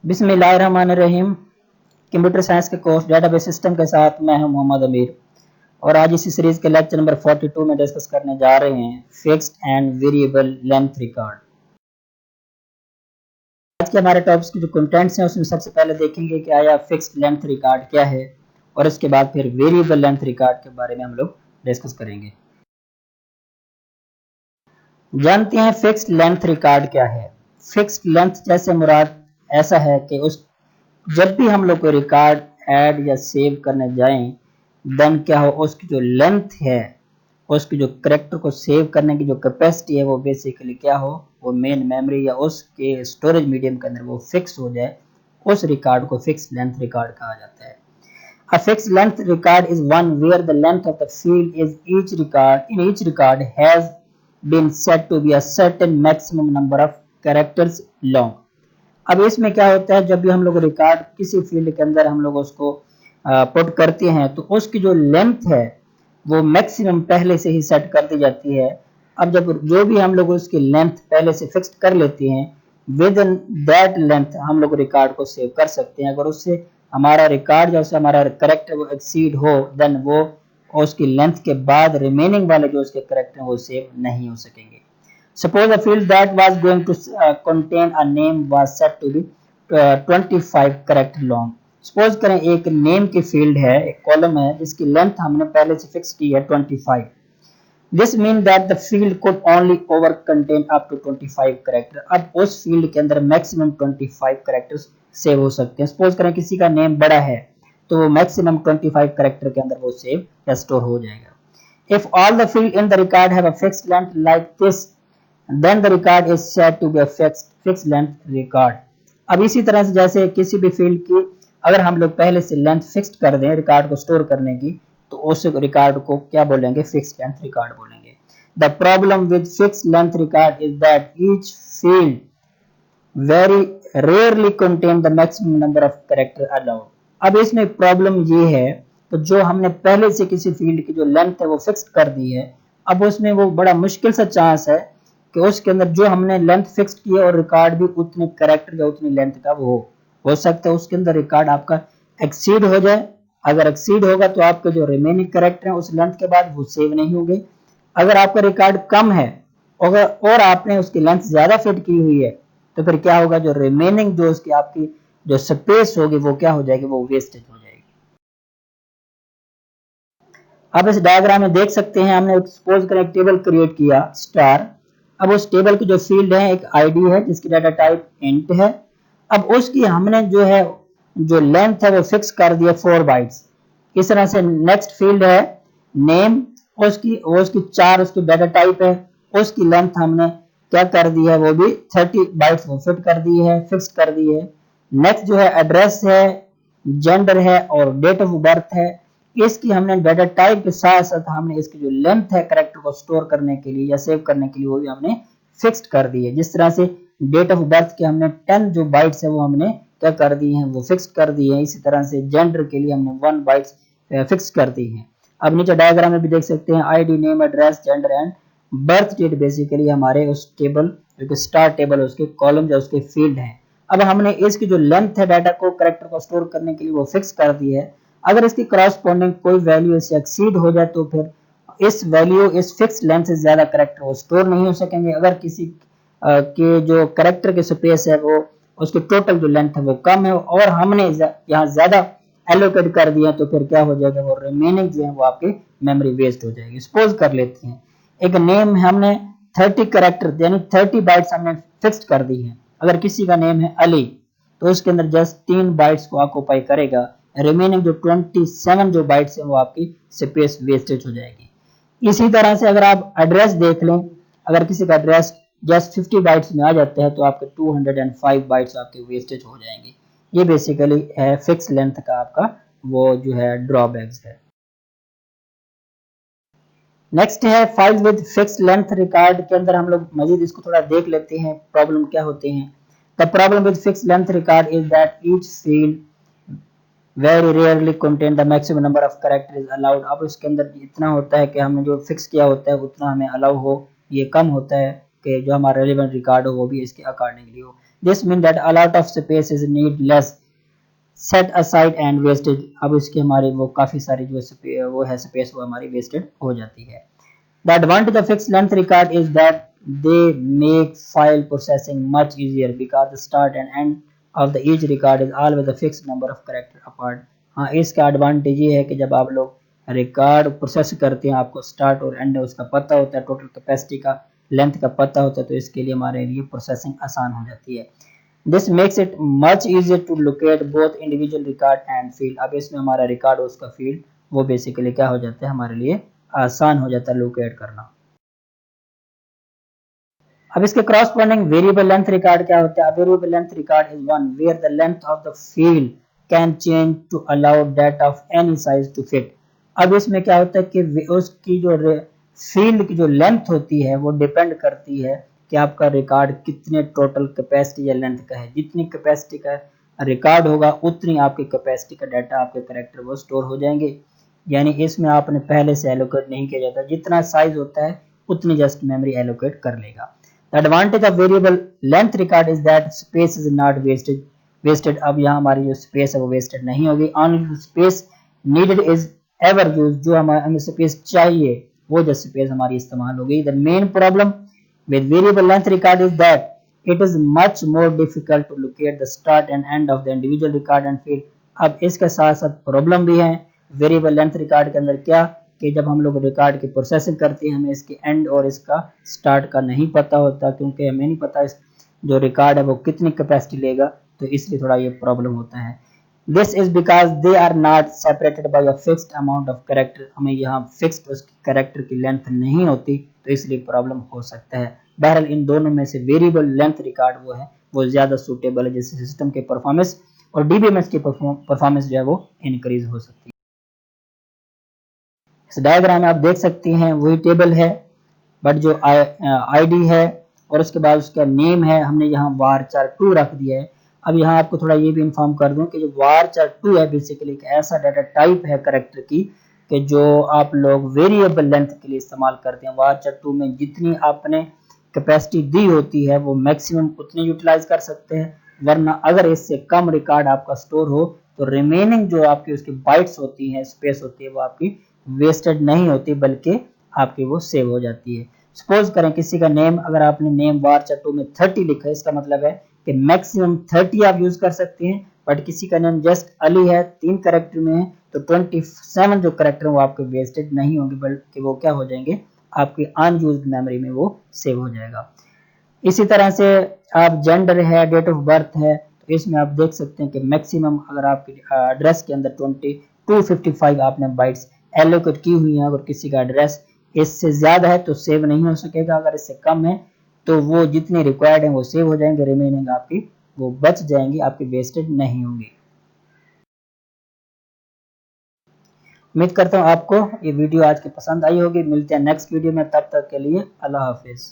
बिस्मिल्लाहिर्रहमानिर्रहीम। Computer science के course database system के साथ मैं हूं मोहम्मद अमीर और आज इसी सीरीज के लेक्चर नंबर 42 में डिस्कस करने जा रहे हैं fixed and variable length record. आज के हमारे टॉपिक्स के जो कंटेंट्स हैं उसमें सबसे पहले देखेंगे कि आया फिक्स्ड लेंथ रिकॉर्ड क्या है और इसके बाद फिर वेरिएबल लेंथ रिकॉर्ड के बारे में हम लोग डिस्कस करेंगे। जानते हैं फिक्स्ड लेंथ रिकॉर्ड क्या है। फिक्स्ड लेंथ जैसे मुराद ऐसा है कि उस जब भी हम लोग कोई रिकॉर्ड ऐड या सेव करने जाएं देन क्या हो, उसकी जो लेंथ है, उसकी जो कैरेक्टर को सेव करने की जो कैपेसिटी है वो बेसिकली क्या हो, वो मेन मेमोरी या उसके स्टोरेज मीडियम के अंदर वो फिक्स हो जाए, उस रिकॉर्ड को फिक्स्ड लेंथ रिकॉर्ड कहा जाता है। A fixed length record is one where the length of the field is each record has been set to be a certain maximum number of characters long। अब इसमें क्या होता है, जब भी हम लोग रिकॉर्ड किसी फील्ड के अंदर हम लोग उसको पुट करते हैं तो उसकी जो लेंथ है वो मैक्सिमम पहले से ही सेट कर दी जाती है। अब जब जो भी हम लोग उसकी लेंथ पहले से फिक्स कर लेते हैं विद इन दैट लेंथ हम लोग रिकॉर्ड को सेव कर सकते हैं। अगर उससे हमारा रिकॉर्ड जैसे हमारा करेक्टर वो एक्सीड हो देन वो उसकी लेंथ के बाद रिमेनिंग वाले जो उसके करेक्टर वो सेव नहीं हो सकेंगे। Suppose a field that was going to contain a name was set to be 25 character long। Suppose करें एक नेम की फील्ड है, एक कॉलम है जिसकी लेंथ हमने पहले से फिक्स की है 25। This means that the field could only over contain up to 25 character। अब उस फील्ड के अंदर मैक्सिमम 25 characters सेव हो सकते हैं। सपोज करें किसी का नेम बड़ा है तो वो मैक्सिमम 25 कैरेक्टर के अंदर वो सेव या स्टोर हो जाएगा। If all the field in the record have a fixed length like this then the record is said to be a fixed length record। अब इसी तरह से जैसे किसी भी फील्ड की अगर हम लोग पहले से लेंथ फिक्स्ड कर दें रिकॉर्ड को स्टोर करने की तो उस रिकॉर्ड को क्या बोलेंगे, फिक्स्ड लेंथ रिकॉर्ड बोलेंगे। The problem with fixed length record is that each field very rarely contain the maximum number of character allowed। अब इसमें प्रॉब्लम ये है तो जो हमने पहले से किसी फील्ड की जो लेंथ है वो फिक्स कर दी है, अब उसमें वो बड़ा मुश्किल सा चांस है कि उसके अंदर जो हमने लेंथ फिक्स की है और रिकॉर्ड भी उतने कैरेक्टर या उतनी लेंथ का वो हो सकता है उसके अंदर रिकॉर्ड आपका एक्सीड हो जाए। अगर एक्सीड होगा तो आपके जो रिमेनिंग कैरेक्टर है उस लेंथ के बाद वो सेव नहीं होंगे। अगर आपका रिकॉर्ड कम है और आपने उसकी लेंथ ज्यादा फिट की हुई है तो फिर क्या होगा, जो रिमेनिंग जो उसकी आपकी जो स्पेस होगी वो क्या हो जाएगी, वो वेस्टेज हो जाएगी। अब इस डायग्राम में देख सकते हैं हमने सपोज करें एक टेबल क्रिएट किया स्टार। अब उस टेबल की जो फील्ड है एक आईडी है जिसकी डाटा टाइप इंट है। अब उसकी हमने जो है जो लेंथ है वो फिक्स कर दिया 4 बाइट्स। इस तरह से नेक्स्ट फील्ड है नेम, उसकी 4 उसकी डाटा टाइप है, उसकी लेंथ हमने क्या कर दी है, वो भी 30 बाइट्स वो फिट कर दी है, फिक्स कर दी है। नेक्स्ट जो है एड्रेस है, जेंडर है और डेट ऑफ बर्थ है। इसकी हमने डाटा टाइप के साथ साथ हमने इसकी जो लेंथ है कैरेक्टर को स्टोर करने के लिए या सेव करने के लिए वो भी हमने फिक्स्ड कर दी है। जिस तरह से डेट ऑफ बर्थ के हमने 10 जो बाइट्स है वो हमने क्या कर दी है, वो फिक्स कर दी है। इसी तरह से जेंडर के लिए हमने 1 बाइट्स फिक्स कर दी है। अब नीचे डायग्राम में भी देख सकते हैं ID, name, address, gender and birth date basically हमारे उस टेबल जो कि स्टार टेबल है उसके कॉलम या उसके फील्ड है। अब हमने इसकी जो लेंथ है डाटा को कैरेक्टर को स्टोर करने के लिए वो फिक्स कर दी है। अगर इसकी क्रॉसपोंडिंग कोई वैल्यू इससे एक्सीड हो जाए तो फिर इस वैल्यू इस फिक्स लेंथ से ज्यादा कैरेक्टर वो स्टोर नहीं हो सकेंगे। अगर किसी के जो कैरेक्टर की स्पेस है वो उसकी टोटल जो लेंथ है वो कम है और हमने यहाँ ज्यादा एलोकेट कर दिया तो फिर क्या हो जाएगा, वो रिमेनिंग जो है वो आपकी मेमोरी वेस्ट हो जाएगी। सपोज कर लेते हैं एक नेम हमने 30 कैरेक्टर यानी 30 बाइट्स हमने फिक्स्ड कर दी है। अगर किसी का नेम है अली तो उसके अंदर जस्ट 3 बाइट्स को ऑक्यूपाई करेगा, रिमेनिंग जो 27 जो बाइट्स है वो आपकी स्पेस वेस्टेज हो जाएगी। इसी तरह से अगर आप एड्रेस देख लें, अगर किसी का एड्रेस जस्ट 50 बाइट्स में आ जाता है तो आपके 205 बाइट्स आपके वेस्टेज हो जाएंगे। ये बेसिकली है फिक्स लेंथ का आपका वो जो है ड्रॉबैक्स है। नेक्स्ट है file with fixed length record के अंदर हम लोग मजीद इसको थोड़ा देख लेते हैं प्रॉब्लम क्या होते हैं। The problem with fixed length record is that each field very rarely contain the maximum number of character is allowed. अब इसके अंदर इतना होता है कि हमने जो फिक्स किया होता है उतना हमें अलाउ हो, ये कम होता है। कि जो हमारा रेलिवेंट रिकॉर्ड हो वो भी इसके अकॉर्डिंगली हो। This mean that a lot of space is need less set aside and wastage. अब इसके हमारे वो काफ़ी सारी जो वो है स्पेस वो हमारी वेस्टेड हो जाती है। The advantage of fixed length record is that they make file processing much easier because the start and end of the each record is always a fixed number of character apart। हाँ, इसका advantage ये है कि जब आप लोग record process करते हैं आपको स्टार्ट और एंड उसका पता होता है, टोटल कैपेसिटी का लेंथ का पता होता है, तो इसके लिए हमारे लिए प्रोसेसिंग आसान हो जाती है। This makes it much easier to locate both individual record and field. अब इसमें हमारा रिकॉर्ड और उसका फील्ड वो बेसिकली क्या हो जाता है, हमारे लिए आसान हो जाता है लोकेट करना। अब इसके क्रॉसपोंडिंग वेरिएबल लेंथ रिकॉर्ड क्या होता है? Variable length record is one where the length of the field can change to allow data of any size to fit. अब इसमें क्या होता है कि उसकी जो फील्ड की जो लेंथ होती है वो डिपेंड करती है कि आपका रिकॉर्ड कितने टोटल कैपेसिटी या लेंथ का है। जितनी कैपेसिटी का रिकॉर्ड होगा उतनी आपकी कैपेसिटी का डाटा आपके कैरेक्टर वो स्टोर हो जाएंगे। यानी इसमें आपने पहले से एलोकेट नहीं किया जाता, जितना साइज होता है उतनी जस्ट मेमोरी एलोकेट कर लेगा। The advantage of variable length record is that space is not wasted. अब यहाँ हमारी जो स्पेस है वो वेस्टेड नहीं होगी। Only space needed is ever use, जो हमें स्पेस चाहिए वो जो स्पेस हमारी इस्तेमाल होगी। The main problem with variable length record is that it is much more difficult to locate the start and end of the individual record and field। अब इसके साथ साथ प्रॉब्लम भी है वेरिएबल लेंथ रिकॉर्ड के अंदर क्या कि जब हम लोग रिकॉर्ड की प्रोसेसिंग करते हैं हमें इसके एंड और इसका स्टार्ट का नहीं पता होता, क्योंकि हमें नहीं पता जो रिकॉर्ड है वो कितनी कैपेसिटी लेगा, तो इसलिए थोड़ा ये प्रॉब्लम होता है। This is because they are not separated by a fixed amount of character. हमें यहाँ फिक्स्ड उसकी कैरेक्टर की लेंथ नहीं होती, तो इसलिए प्रॉब्लम हो सकता है। बहरहाल इन दोनों में से वेरिएबल लेंथ रिकॉर्ड वो है वो ज्यादा सूटेबल है, जिससे सिस्टम के परफॉर्मेंस और डीबीएमएस की परफॉर्मेंस जो है वो इंक्रीज हो सकती है। इस डायग्राम में आप देख सकते हैं वही टेबल है, बट जो आईडी है और उसके बाद उसका नेम है हमने यहाँ var2 रख दिया है। अब यहाँ आपको थोड़ा ये भी इन्फॉर्म कर दूं कि जो var2 है बेसिकली एक ऐसा डाटा टाइप है कैरेक्टर की कि जो आप लोग वेरिएबल लेंथ के लिए इस्तेमाल करते हैं। var2 में जितनी आपने कैपेसिटी दी होती है वो मैक्सिमम उतनी यूटिलाइज कर सकते हैं, वरना अगर इससे कम रिकॉर्ड आपका स्टोर हो तो रिमेनिंग जो आपकी उसकी बाइट्स होती हैं, स्पेस होती है, वो आपकी वेस्टेड नहीं होती बल्कि आपकी वो सेव हो जाती है। सपोज करें किसी का नेम, अगर आपने नेम var2 में 30 लिखा है, इसका मतलब है कि मैक्सिमम 30 आप यूज कर सकते हैं, बट किसी का नेम जस्ट अली है 3 कैरेक्टर में है तो 27 जो कैरेक्टर वो आपके वेस्टेड नहीं होंगे बल्कि वो क्या हो जाएंगे आपकी अनयूज्ड मेमोरी में वो सेव हो जाएगा। इसी तरह से आप जेंडर है, डेट ऑफ बर्थ है, तो इसमें आप देख सकते हैं कि मैक्सिमम अगर आपके एड्रेस के अंदर 255 आपने बाइट्स एलोकेट की हुई है, अगर किसी का एड्रेस इससे ज्यादा है तो सेव नहीं हो सकेगा, अगर इससे कम है तो वो जितने रिक्वायर्ड हैं वो सेव हो जाएंगे, रिमेनिंग आपकी वो बच जाएंगी, आपकी वेस्टेड नहीं होंगी। उम्मीद करता हूँ आपको ये वीडियो आज की पसंद आई होगी। मिलते हैं नेक्स्ट वीडियो में, तब तक के लिए अल्लाह हाफिज।